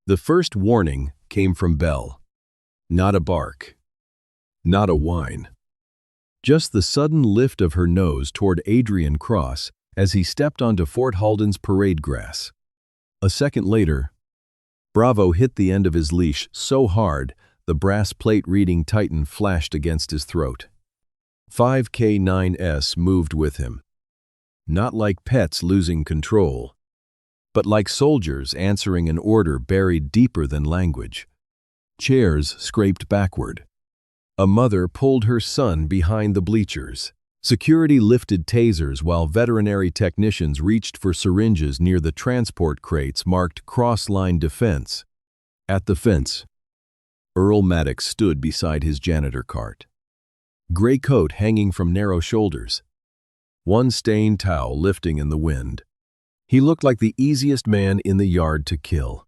The first warning came from Belle. Not a bark. Not a whine. Just the sudden lift of her nose toward Adrian Cross as he stepped onto Fort Halden's parade grass. A second later, Bravo hit the end of his leash so hard the brass plate reading Titan flashed against his throat. 5K9S moved with him. Not like pets losing control, but like soldiers answering an order buried deeper than language. Chairs scraped backward. A mother pulled her son behind the bleachers. Security lifted tasers while veterinary technicians reached for syringes near the transport crates marked Crossline Defense. At the fence, Earl Maddox stood beside his janitor cart. Gray coat hanging from narrow shoulders. One stained towel lifting in the wind. He looked like the easiest man in the yard to kill.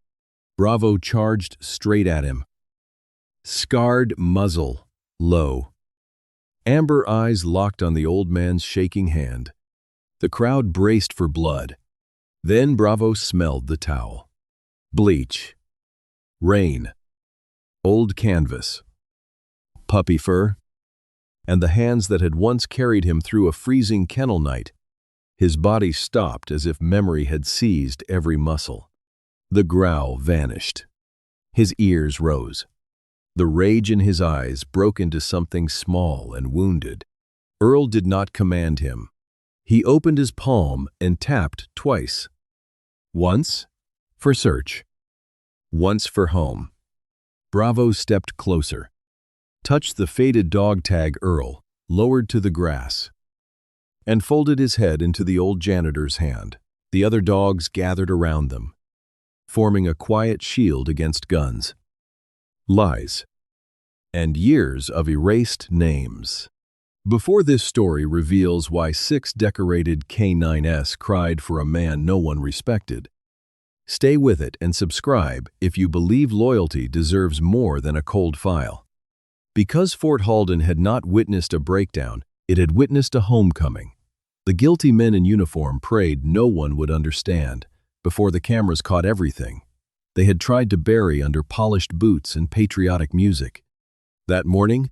Bravo charged straight at him. Scarred muzzle, low. Amber eyes locked on the old man's shaking hand. The crowd braced for blood. Then Bravo smelled the towel. Bleach. Rain. Old canvas. Puppy fur. And the hands that had once carried him through a freezing kennel night. His body stopped as if memory had seized every muscle. The growl vanished. His ears rose. The rage in his eyes broke into something small and wounded. Earl did not command him. He opened his palm and tapped twice. Once for search. Once for home. Bravo stepped closer. Touched the faded dog tag Earl, lowered to the grass, and folded his head into the old janitor's hand. The other dogs gathered around them, forming a quiet shield against guns, lies, and years of erased names. Before this story reveals why 6 decorated K9S cried for a man no one respected, stay with it and subscribe if you believe loyalty deserves more than a cold file. Because Fort Halden had not witnessed a breakdown, it had witnessed a homecoming. The guilty men in uniform prayed no one would understand. Before the cameras caught everything, they had tried to bury under polished boots and patriotic music. That morning,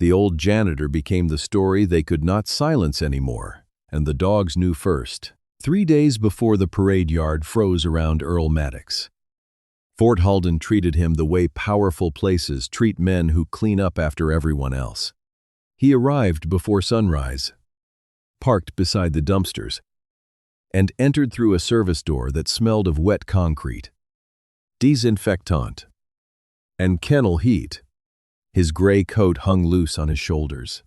the old janitor became the story they could not silence anymore, and the dogs knew first. 3 days before the parade yard froze around Earl Maddox. Fort Halden treated him the way powerful places treat men who clean up after everyone else. He arrived before sunrise, parked beside the dumpsters, and entered through a service door that smelled of wet concrete, disinfectant, and kennel heat. His gray coat hung loose on his shoulders.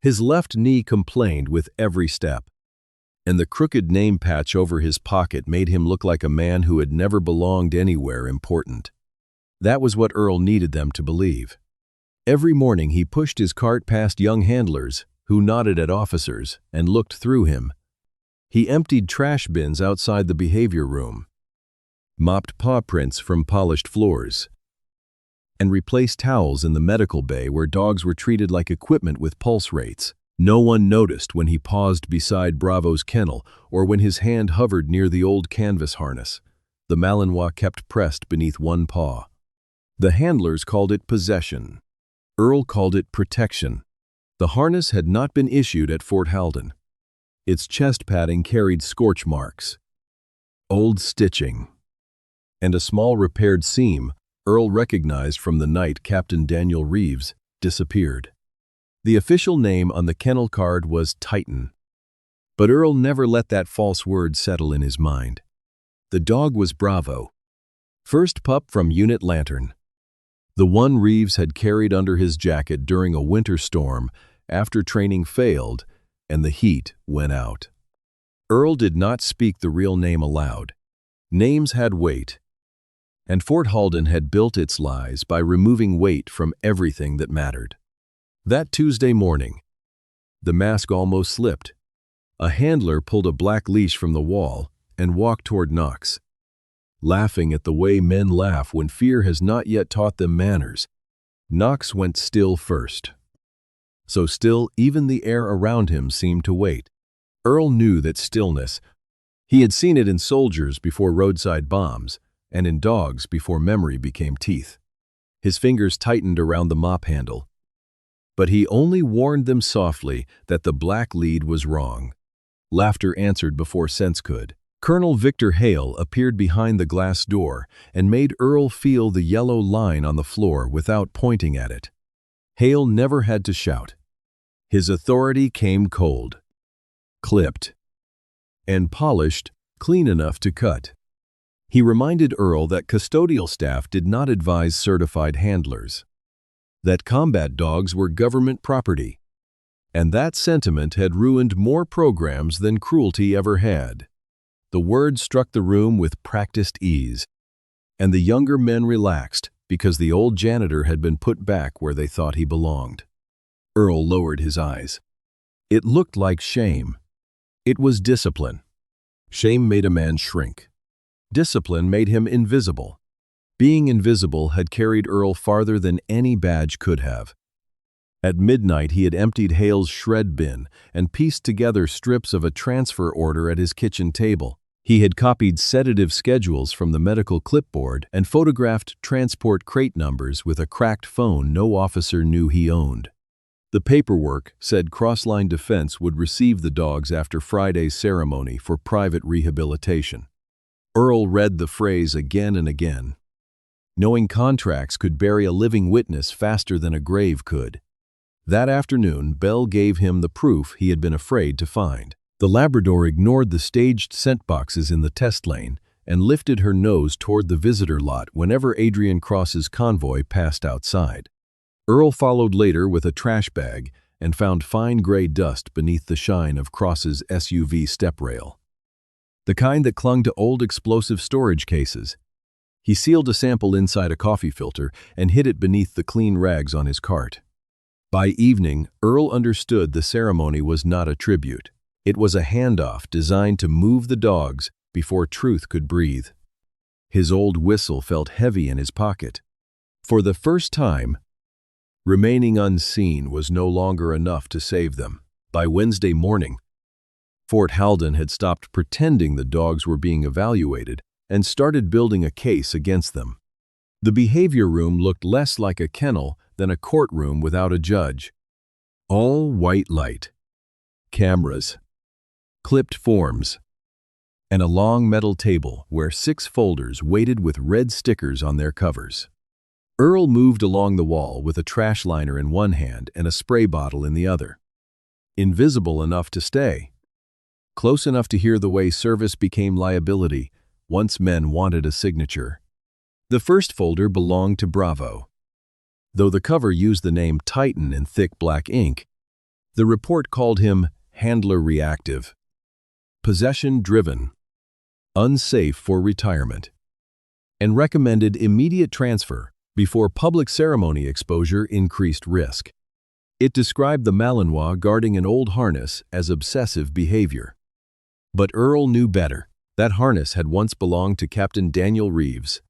His left knee complained with every step, and the crooked name patch over his pocket made him look like a man who had never belonged anywhere important. That was what Earl needed them to believe. Every morning he pushed his cart past young handlers who nodded at officers and looked through him. He emptied trash bins outside the behavior room, mopped paw prints from polished floors, and replaced towels in the medical bay where dogs were treated like equipment with pulse rates. No one noticed when he paused beside Bravo's kennel or when his hand hovered near the old canvas harness. The Malinois kept pressed beneath one paw. The handlers called it possession. Earl called it protection. The harness had not been issued at Fort Halden. Its chest padding carried scorch marks, old stitching, and a small repaired seam Earl recognized from the night Captain Daniel Reeves disappeared. The official name on the kennel card was Titan, but Earl never let that false word settle in his mind. The dog was Bravo, first pup from Unit Lantern, the one Reeves had carried under his jacket during a winter storm after training failed and the heat went out. Earl did not speak the real name aloud. Names had weight, and Fort Halden had built its lies by removing weight from everything that mattered. That Tuesday morning, the mask almost slipped. A handler pulled a black leash from the wall and walked toward Knox. Laughing at the way men laugh when fear has not yet taught them manners, Knox went still first. So still, even the air around him seemed to wait. Earl knew that stillness. He had seen it in soldiers before roadside bombs, and in dogs before memory became teeth. His fingers tightened around the mop handle. But he only warned them softly that the black lead was wrong. Laughter answered before sense could. Colonel Victor Hale appeared behind the glass door and made Earl feel the yellow line on the floor without pointing at it. Hale never had to shout. His authority came cold, clipped, and polished, clean enough to cut. He reminded Earl that custodial staff did not advise certified handlers, that combat dogs were government property, and that sentiment had ruined more programs than cruelty ever had. The word struck the room with practiced ease, and the younger men relaxed because the old janitor had been put back where they thought he belonged. Earl lowered his eyes. It looked like shame. It was discipline. Shame made a man shrink. Discipline made him invisible. Being invisible had carried Earl farther than any badge could have. At midnight, he had emptied Hale's shred bin and pieced together strips of a transfer order at his kitchen table. He had copied sedative schedules from the medical clipboard and photographed transport crate numbers with a cracked phone no officer knew he owned. The paperwork said Crossline Defense would receive the dogs after Friday's ceremony for private rehabilitation. Earl read the phrase again and again, knowing contracts could bury a living witness faster than a grave could. That afternoon, Bell gave him the proof he had been afraid to find. The Labrador ignored the staged scent boxes in the test lane and lifted her nose toward the visitor lot whenever Adrian Cross's convoy passed outside. Earl followed later with a trash bag and found fine gray dust beneath the shine of Cross's SUV step rail, the kind that clung to old explosive storage cases. He sealed a sample inside a coffee filter and hid it beneath the clean rags on his cart. By evening, Earl understood the ceremony was not a tribute. It was a handoff designed to move the dogs before truth could breathe. His old whistle felt heavy in his pocket. For the first time, remaining unseen was no longer enough to save them. By Wednesday morning, Fort Halden had stopped pretending the dogs were being evaluated and started building a case against them. The behavior room looked less like a kennel than a courtroom without a judge. All white light, cameras, clipped forms, and a long metal table where 6 folders waited with red stickers on their covers. Earl moved along the wall with a trash liner in one hand and a spray bottle in the other. Invisible enough to stay, close enough to hear the way service became liability once men wanted a signature. The first folder belonged to Bravo. Though the cover used the name Titan in thick black ink, the report called him handler reactive, possession-driven, unsafe for retirement, and recommended immediate transfer before public ceremony exposure increased risk. It described the Malinois guarding an old harness as obsessive behavior. But Earl knew better. That harness had once belonged to Captain Daniel Reeves,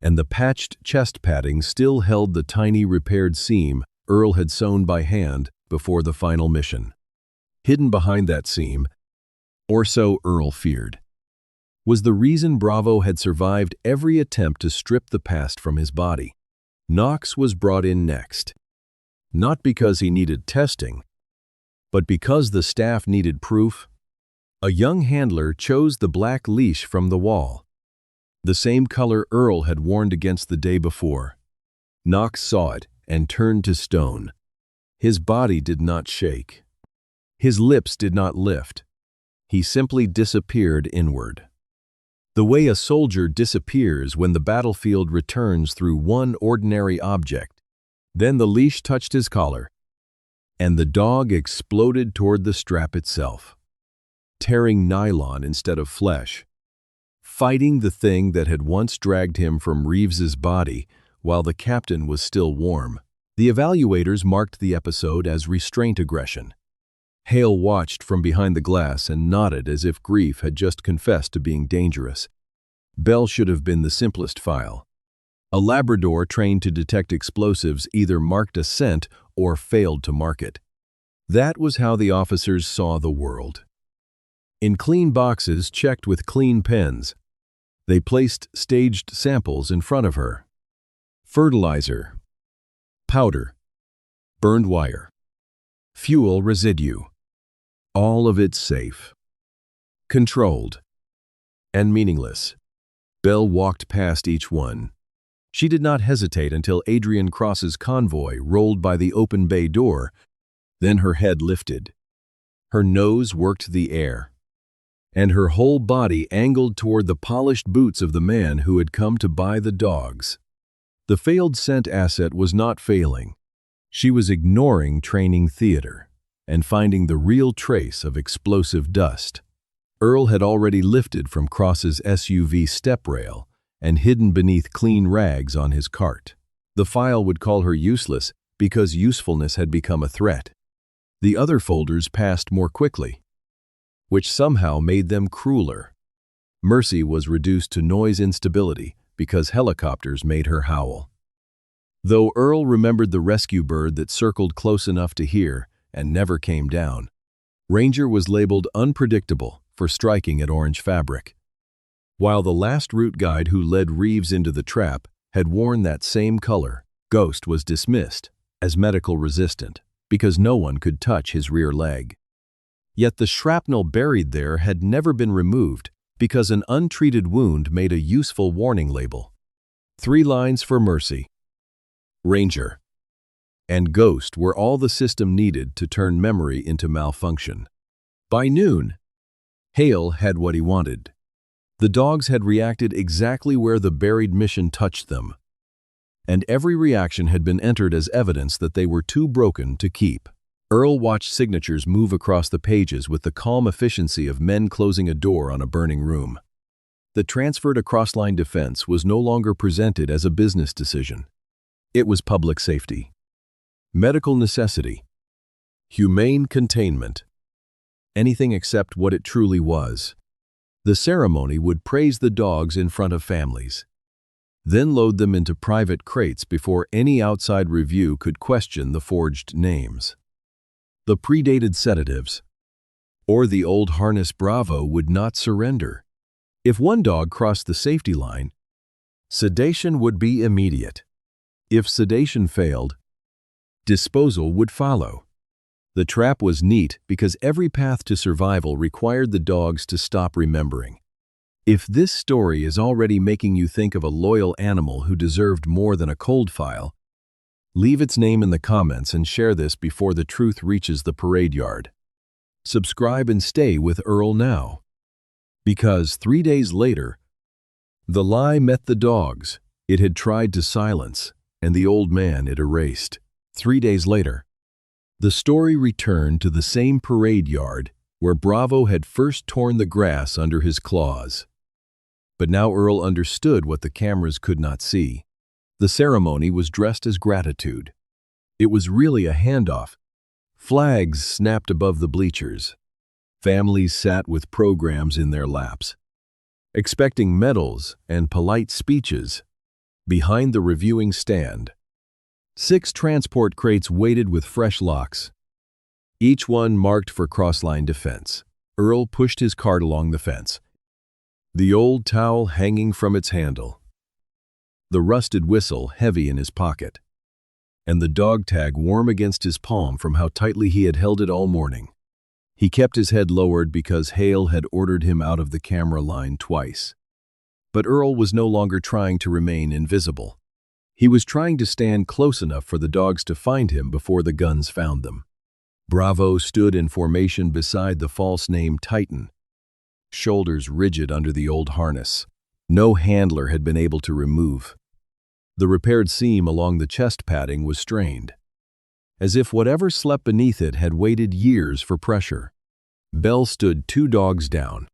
and the patched chest padding still held the tiny repaired seam Earl had sewn by hand before the final mission. Hidden behind that seam, or so Earl feared, was the reason Bravo had survived every attempt to strip the past from his body. Knox was brought in next, not because he needed testing, but because the staff needed proof. A young handler chose the black leash from the wall, the same color Earl had warned against the day before. Knox saw it and turned to stone. His body did not shake. His lips did not lift. He simply disappeared inward. The way a soldier disappears when the battlefield returns through one ordinary object. Then the leash touched his collar, and the dog exploded toward the strap itself, tearing nylon instead of flesh, fighting the thing that had once dragged him from Reeves's body while the captain was still warm. The evaluators marked the episode as restraint aggression. Hale watched from behind the glass and nodded as if grief had just confessed to being dangerous. Bell should have been the simplest file. A Labrador trained to detect explosives either marked a scent or failed to mark it. That was how the officers saw the world. In clean boxes checked with clean pens. They placed staged samples in front of her. Fertilizer, powder, burned wire, fuel residue. All of it safe, controlled, and meaningless. Belle walked past each one. She did not hesitate until Adrian Cross's convoy rolled by the open bay door. Then her head lifted. Her nose worked the air, and her whole body angled toward the polished boots of the man who had come to buy the dogs. The failed scent asset was not failing. She was ignoring training theater and finding the real trace of explosive dust. Earl had already lifted from Cross's SUV step rail and hidden beneath clean rags on his cart. The file would call her useless because usefulness had become a threat. The other folders passed more quickly, which somehow made them crueler. Mercy was reduced to noise instability because helicopters made her howl. Though Earl remembered the rescue bird that circled close enough to hear and never came down, Ranger was labeled unpredictable for striking at orange fabric, while the last route guide who led Reeves into the trap had worn that same color. Ghost was dismissed as medical resistant because no one could touch his rear leg. Yet the shrapnel buried there had never been removed because an untreated wound made a useful warning label. 3 lines for Mercy, Ranger, and Ghost were all the system needed to turn memory into malfunction. By noon, Hale had what he wanted. The dogs had reacted exactly where the buried mission touched them, and every reaction had been entered as evidence that they were too broken to keep. Earl watched signatures move across the pages with the calm efficiency of men closing a door on a burning room. The transfer to Crossline Defense was no longer presented as a business decision. It was public safety, medical necessity, humane containment, anything except what it truly was. The ceremony would praise the dogs in front of families, then load them into private crates before any outside review could question the forged names. The predated sedatives, or the old harness Bravo, would not surrender. If one dog crossed the safety line, sedation would be immediate. If sedation failed, disposal would follow. The trap was neat because every path to survival required the dogs to stop remembering. If this story is already making you think of a loyal animal who deserved more than a cold file, leave its name in the comments and share this before the truth reaches the parade yard. Subscribe and stay with Earl now. Because 3 days later, the lie met the dogs it had tried to silence, and the old man it erased. 3 days later, the story returned to the same parade yard where Bravo had first torn the grass under his claws. But now Earl understood what the cameras could not see. The ceremony was dressed as gratitude. It was really a handoff. Flags snapped above the bleachers. Families sat with programs in their laps, expecting medals and polite speeches. Behind the reviewing stand, 6 transport crates waited with fresh locks, each one marked for Crossline Defense. Earl pushed his cart along the fence, the old towel hanging from its handle, the rusted whistle heavy in his pocket, and the dog tag warm against his palm from how tightly he had held it all morning. He kept his head lowered because Hale had ordered him out of the camera line twice. But Earl was no longer trying to remain invisible. He was trying to stand close enough for the dogs to find him before the guns found them. Bravo stood in formation beside the false name Titan, shoulders rigid under the old harness. No handler had been able to remove. The repaired seam along the chest padding was strained, as if whatever slept beneath it had waited years for pressure. Belle stood 2 dogs down,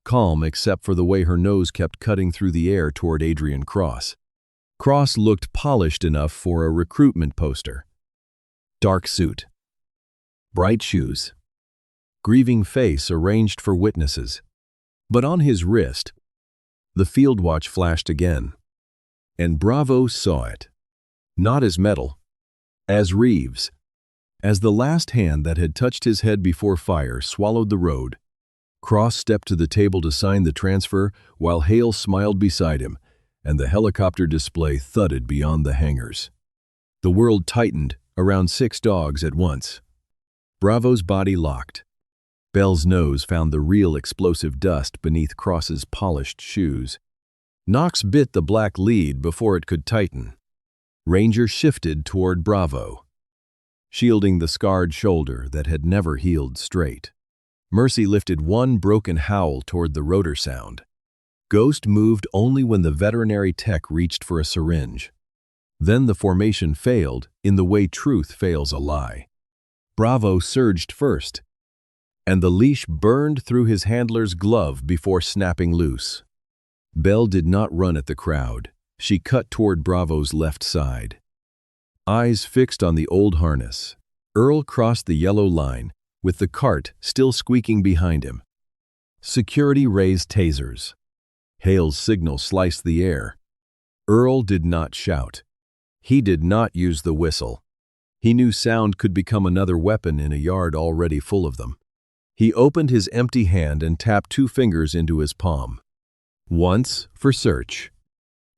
calm except for the way her nose kept cutting through the air toward Adrian Cross. Cross looked polished enough for a recruitment poster. Dark suit, bright shoes, grieving face arranged for witnesses. But on his wrist, the field watch flashed again, and Bravo saw it, not as metal, as Reeves. As the last hand that had touched his head before fire swallowed the road, Cross stepped to the table to sign the transfer while Hale smiled beside him, and the helicopter display thudded beyond the hangars. The world tightened around 6 dogs at once. Bravo's body locked. Bell's nose found the real explosive dust beneath Cross's polished shoes. Knox bit the black lead before it could tighten. Ranger shifted toward Bravo, shielding the scarred shoulder that had never healed straight. Mercy lifted one broken howl toward the rotor sound. Ghost moved only when the veterinary tech reached for a syringe. Then the formation failed in the way truth fails a lie. Bravo surged first, and the leash burned through his handler's glove before snapping loose. Belle did not run at the crowd. She cut toward Bravo's left side. Eyes fixed on the old harness, Earl crossed the yellow line, with the cart still squeaking behind him. Security raised tasers. Hale's signal sliced the air. Earl did not shout. He did not use the whistle. He knew sound could become another weapon in a yard already full of them. He opened his empty hand and tapped 2 fingers into his palm. Once for search,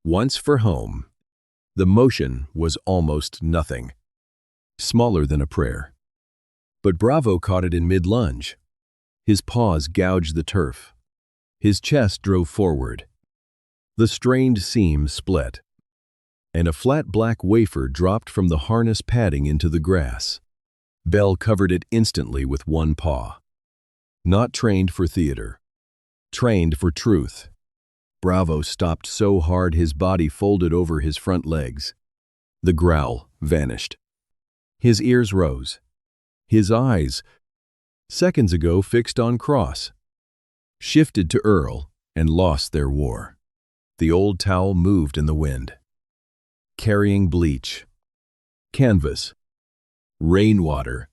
once for home. The motion was almost nothing. Smaller than a prayer. But Bravo caught it in mid-lunge. His paws gouged the turf. His chest drove forward. The strained seam split, and a flat black wafer dropped from the harness padding into the grass. Belle covered it instantly with one paw. Not trained for theater. Trained for truth. Bravo stopped so hard his body folded over his front legs. The growl vanished. His ears rose. His eyes, seconds ago fixed on Cross, shifted to Earl and lost their war. The old towel moved in the wind, carrying bleach, canvas, rainwater,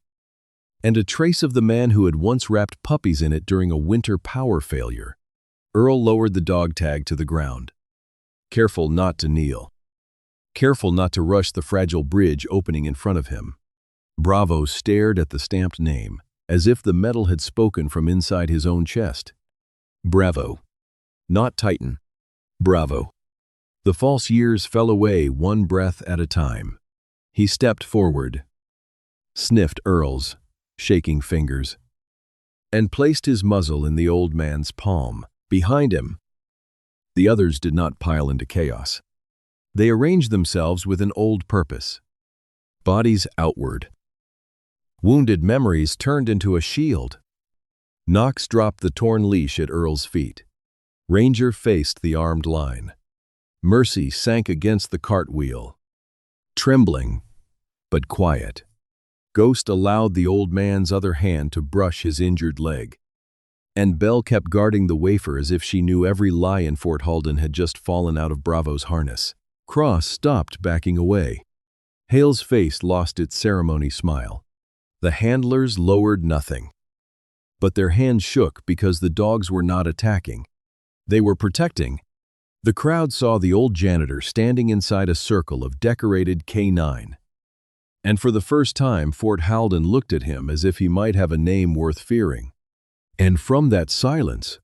and a trace of the man who had once wrapped puppies in it during a winter power failure. Earl lowered the dog tag to the ground, careful not to kneel, careful not to rush the fragile bridge opening in front of him. Bravo stared at the stamped name, as if the metal had spoken from inside his own chest. Bravo. Not Titan. Bravo. The false years fell away one breath at a time. He stepped forward, sniffed Earl's shaking fingers, and placed his muzzle in the old man's palm. Behind him, the others did not pile into chaos. They arranged themselves with an old purpose. Bodies outward. Wounded memories turned into a shield. Knox dropped the torn leash at Earl's feet. Ranger faced the armed line. Mercy sank against the cartwheel, trembling, but quiet. Ghost allowed the old man's other hand to brush his injured leg. And Belle kept guarding the wafer as if she knew every lie in Fort Halden had just fallen out of Bravo's harness. Cross stopped backing away. Hale's face lost its ceremony smile. The handlers lowered nothing. But their hands shook because the dogs were not attacking. They were protecting. The crowd saw the old janitor standing inside a circle of decorated K9. And for the first time, Fort Halden looked at him as if he might have a name worth fearing. And from that silence,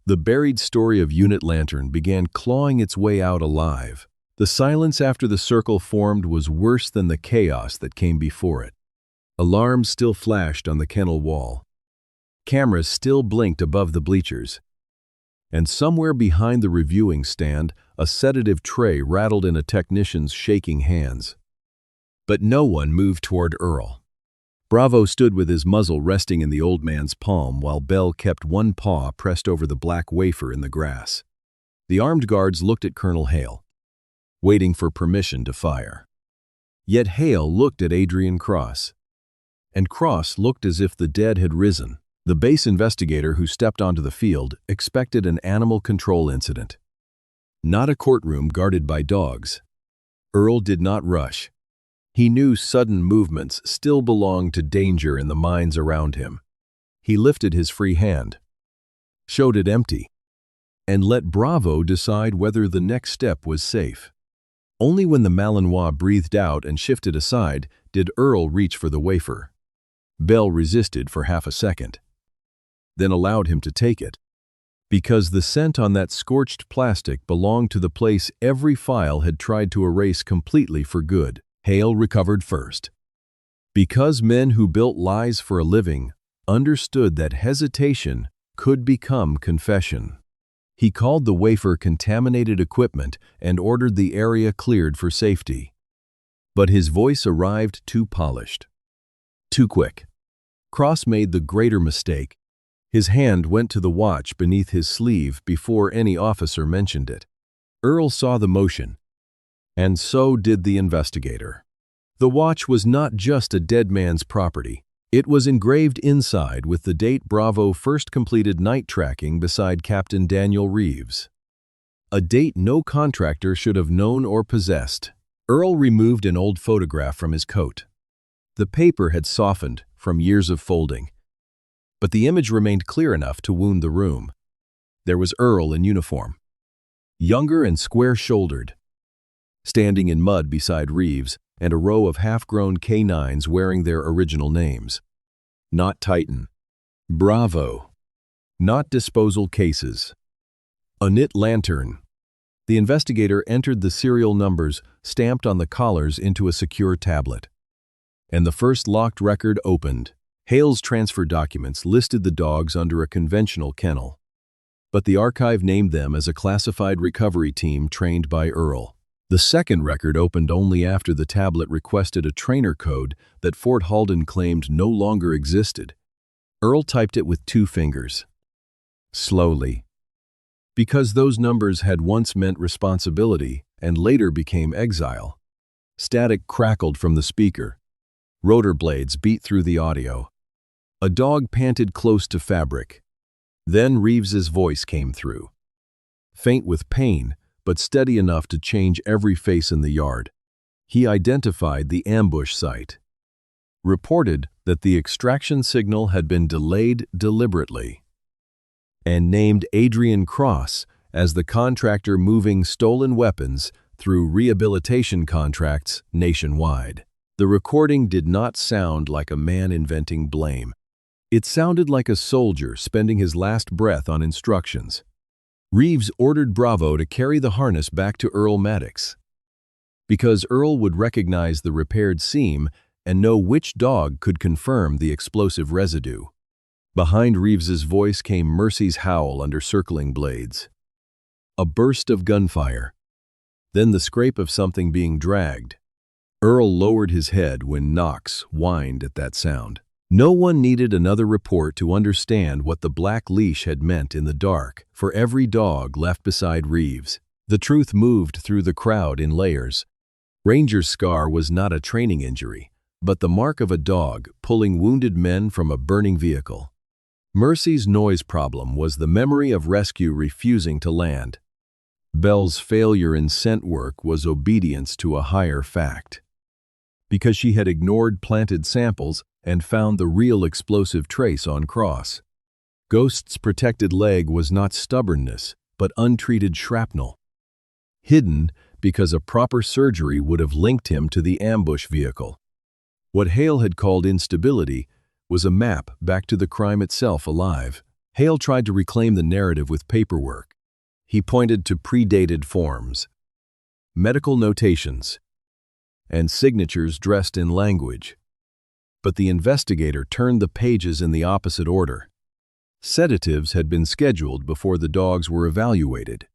the buried story of Unit Lantern began clawing its way out alive. The silence after the circle formed was worse than the chaos that came before it. Alarms still flashed on the kennel wall. Cameras still blinked above the bleachers. And somewhere behind the reviewing stand, a sedative tray rattled in a technician's shaking hands. But no one moved toward Earl. Bravo stood with his muzzle resting in the old man's palm while Belle kept one paw pressed over the black wafer in the grass. The armed guards looked at Colonel Hale, waiting for permission to fire. Yet Hale looked at Adrian Cross. And Cross looked as if the dead had risen. The base investigator who stepped onto the field expected an animal control incident, not a courtroom guarded by dogs. Earl did not rush. He knew sudden movements still belonged to danger in the minds around him. He lifted his free hand, showed it empty, and let Bravo decide whether the next step was safe. Only when the Malinois breathed out and shifted aside did Earl reach for the wafer. Belle resisted for half a second. then allowed him to take it. Because the scent on that scorched plastic belonged to the place every file had tried to erase completely for good. Hale recovered first. Because men who built lies for a living understood that hesitation could become confession. He called the wafer contaminated equipment and ordered the area cleared for safety. But his voice arrived too polished. Too quick. Cross made the greater mistake. His hand went to the watch beneath his sleeve before any officer mentioned it. Earl saw the motion, and so did the investigator. The watch was not just a dead man's property. It was engraved inside with the date Bravo first completed night tracking beside Captain Daniel Reeves. A date no contractor should have known or possessed. Earl removed an old photograph from his coat. The paper had softened from years of folding, but the image remained clear enough to wound the room. There was Earl in uniform, younger and square-shouldered, standing in mud beside Reeves and a row of half-grown canines wearing their original names. Not Titan. Bravo. Not disposal cases. A knit lantern. The investigator entered the serial numbers stamped on the collars into a secure tablet. And the first locked record opened. Hale's transfer documents listed the dogs under a conventional kennel, but the archive named them as a classified recovery team trained by Earl. The second record opened only after the tablet requested a trainer code that Fort Halden claimed no longer existed. Earl typed it with 2 fingers. Slowly. Because those numbers had once meant responsibility and later became exile. Static crackled from the speaker. Rotor blades beat through the audio. A dog panted close to fabric. Then Reeves's voice came through. Faint with pain, but steady enough to change every face in the yard. He identified the ambush site. Reported that the extraction signal had been delayed deliberately. And named Adrian Cross as the contractor moving stolen weapons through rehabilitation contracts nationwide. The recording did not sound like a man inventing blame. It sounded like a soldier spending his last breath on instructions. Reeves ordered Bravo to carry the harness back to Earl Maddox, because Earl would recognize the repaired seam and know which dog could confirm the explosive residue. Behind Reeves's voice came Mercy's howl under circling blades. A burst of gunfire, then the scrape of something being dragged. Earl lowered his head when Knox whined at that sound. No one needed another report to understand what the black leash had meant in the dark for every dog left beside Reeves. The truth moved through the crowd in layers. Ranger's scar was not a training injury, but the mark of a dog pulling wounded men from a burning vehicle. Mercy's noise problem was the memory of rescue refusing to land. Belle's failure in scent work was obedience to a higher fact. Because she had ignored planted samples and found the real explosive trace on Cross. Ghost's protected leg was not stubbornness, but untreated shrapnel. Hidden because a proper surgery would have linked him to the ambush vehicle. What Hale had called instability was a map back to the crime itself alive. Hale tried to reclaim the narrative with paperwork. He pointed to predated forms, medical notations, and signatures dressed in language. But the investigator turned the pages in the opposite order. Sedatives had been scheduled before the dogs were evaluated.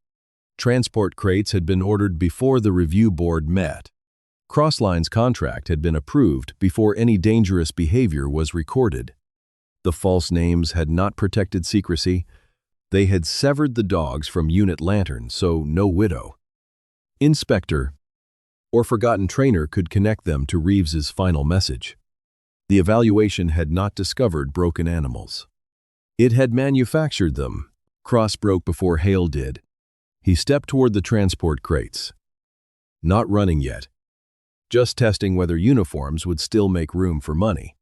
Transport crates had been ordered before the review board met. Crossline's contract had been approved before any dangerous behavior was recorded. The false names had not protected secrecy. They had severed the dogs from unit lantern, so no widow, inspector, or forgotten trainer could connect them to Reeves's final message. The evaluation had not discovered broken animals. It had manufactured them. Cross broke before Hale did. He stepped toward the transport crates. Not running yet. Just testing whether uniforms would still make room for money.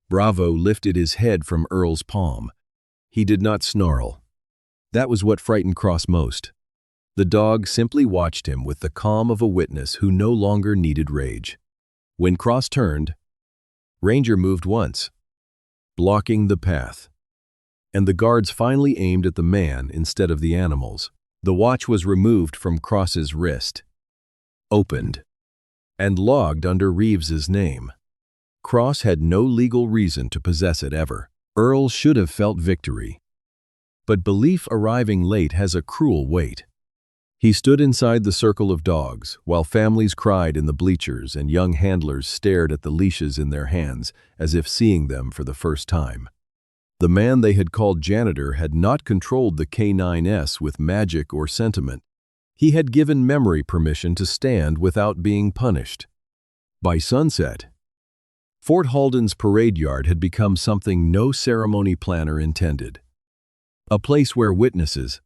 Bravo lifted his head from Earl's palm. He did not snarl. That was what frightened Cross most. The dog simply watched him with the calm of a witness who no longer needed rage. When Cross turned, Ranger moved once, blocking the path, and the guards finally aimed at the man instead of the animals. The watch was removed from Cross's wrist, opened, and logged under Reeves's name. Cross had no legal reason to possess it ever. Earl should have felt victory. But belief arriving late has a cruel weight. He stood inside the circle of dogs, while families cried in the bleachers and young handlers stared at the leashes in their hands as if seeing them for the first time. The man they had called Janitor had not controlled the K9S with magic or sentiment. He had given memory permission to stand without being punished. By sunset, Fort Halden's parade yard had become something no ceremony planner intended. A place where witnesses,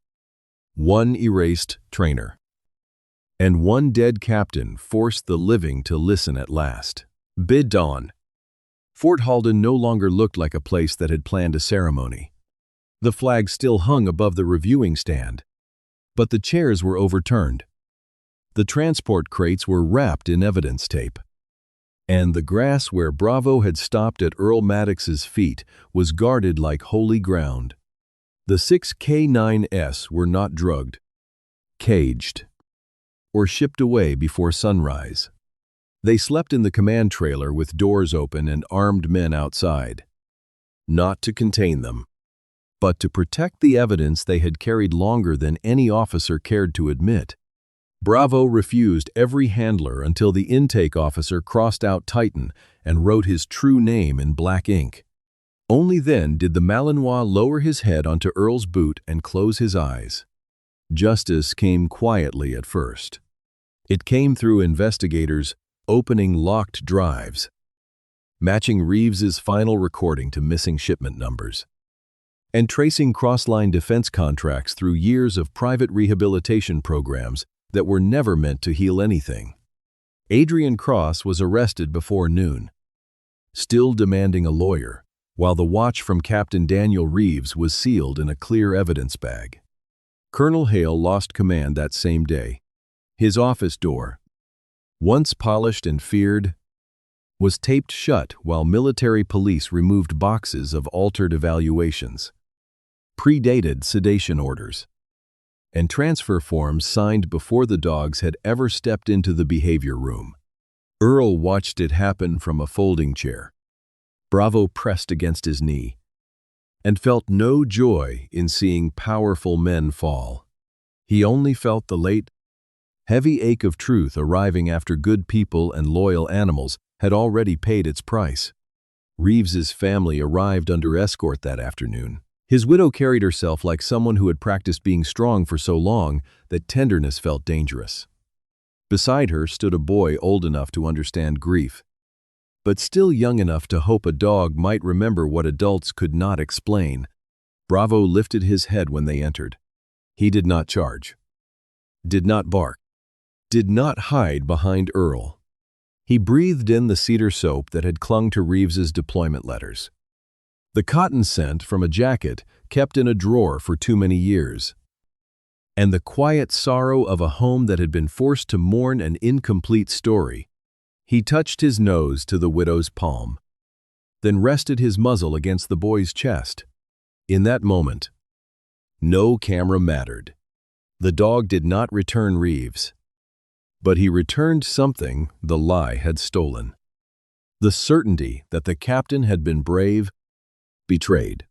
one erased trainer, and one dead captain forced the living to listen at last. Bid-dawn. Fort Halden no longer looked like a place that had planned a ceremony. The flag still hung above the reviewing stand, but the chairs were overturned. The transport crates were wrapped in evidence tape, and the grass where Bravo had stopped at Earl Maddox's feet was guarded like holy ground. The 6 K9S were not drugged, caged, or shipped away before sunrise. They slept in the command trailer with doors open and armed men outside, not to contain them, but to protect the evidence they had carried longer than any officer cared to admit. Bravo refused every handler until the intake officer crossed out Titan and wrote his true name in black ink. Only then did the Malinois lower his head onto Earl's boot and close his eyes. Justice came quietly at first. It came through investigators opening locked drives, matching Reeves's final recording to missing shipment numbers, and tracing Crossline Defense contracts through years of private rehabilitation programs that were never meant to heal anything. Adrian Cross was arrested before noon, still demanding a lawyer, while the watch from Captain Daniel Reeves was sealed in a clear evidence bag. Colonel Hale lost command that same day. His office door, once polished and feared, was taped shut while military police removed boxes of altered evaluations, predated sedation orders, and transfer forms signed before the dogs had ever stepped into the behavior room. Earl watched it happen from a folding chair. Bravo pressed against his knee, and felt no joy in seeing powerful men fall. He only felt the late, heavy ache of truth arriving after good people and loyal animals had already paid its price. Reeves's family arrived under escort that afternoon. His widow carried herself like someone who had practiced being strong for so long that tenderness felt dangerous. Beside her stood a boy old enough to understand grief, but still young enough to hope a dog might remember what adults could not explain. Bravo lifted his head when they entered. He did not charge, did not bark, did not hide behind Earl. He breathed in the cedar soap that had clung to Reeves's deployment letters, the cotton scent from a jacket kept in a drawer for too many years, and the quiet sorrow of a home that had been forced to mourn an incomplete story. He touched his nose to the widow's palm, then rested his muzzle against the boy's chest. In that moment, no camera mattered. The dog did not return Reeves, but he returned something the lie had stolen. The certainty that the captain had been brave, betrayed,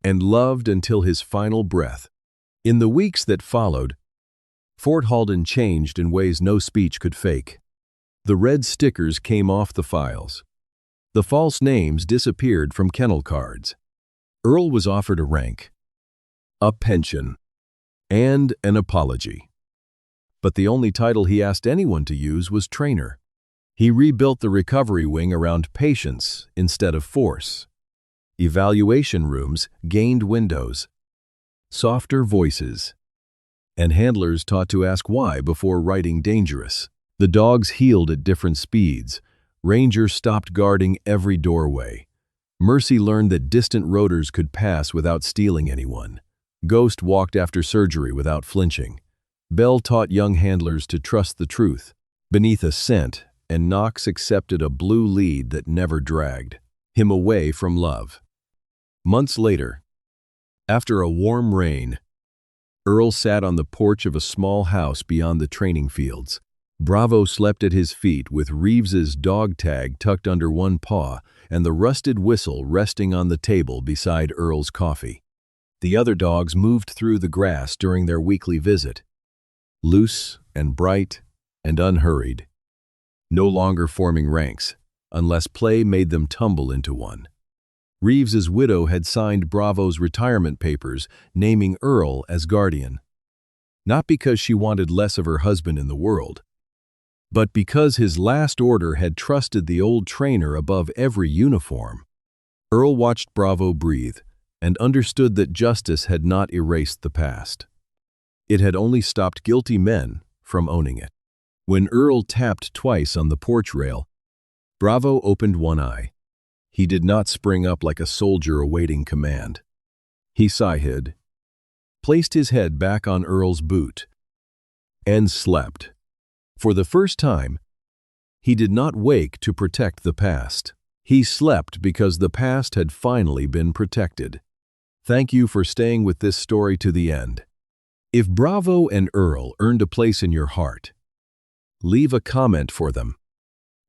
and loved until his final breath. In the weeks that followed, Fort Halden changed in ways no speech could fake. The red stickers came off the files. The false names disappeared from kennel cards. Earl was offered a rank, a pension, and an apology. But the only title he asked anyone to use was trainer. He rebuilt the recovery wing around patience instead of force. Evaluation rooms gained windows, softer voices, and handlers taught to ask why before writing dangerous. The dogs healed at different speeds. Ranger stopped guarding every doorway. Mercy learned that distant rotors could pass without stealing anyone. Ghost walked after surgery without flinching. Bell taught young handlers to trust the truth beneath a scent, and Knox accepted a blue lead that never dragged him away from love. Months later, After a warm rain, Earl sat on the porch of a small house beyond the training fields. Bravo slept at his feet with Reeves's dog tag tucked under one paw and the rusted whistle resting on the table beside Earl's coffee. The other dogs moved through the grass during their weekly visit, loose and bright and unhurried, no longer forming ranks, unless play made them tumble into one. Reeves's widow had signed Bravo's retirement papers, naming Earl as guardian. Not because she wanted less of her husband in the world, but because his last order had trusted the old trainer above every uniform. Earl watched Bravo breathe and understood that justice had not erased the past. It had only stopped guilty men from owning it. When Earl tapped twice on the porch rail, Bravo opened one eye. He did not spring up like a soldier awaiting command. He sighed, placed his head back on Earl's boot, and slept. For the first time, he did not wake to protect the past. He slept because the past had finally been protected. Thank you for staying with this story to the end. If Bravo and Earl earned a place in your heart, leave a comment for them.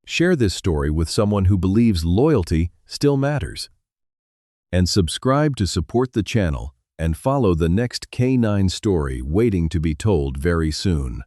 Share this story with someone who believes loyalty still matters. And subscribe to support the channel and follow the next K9 story waiting to be told very soon.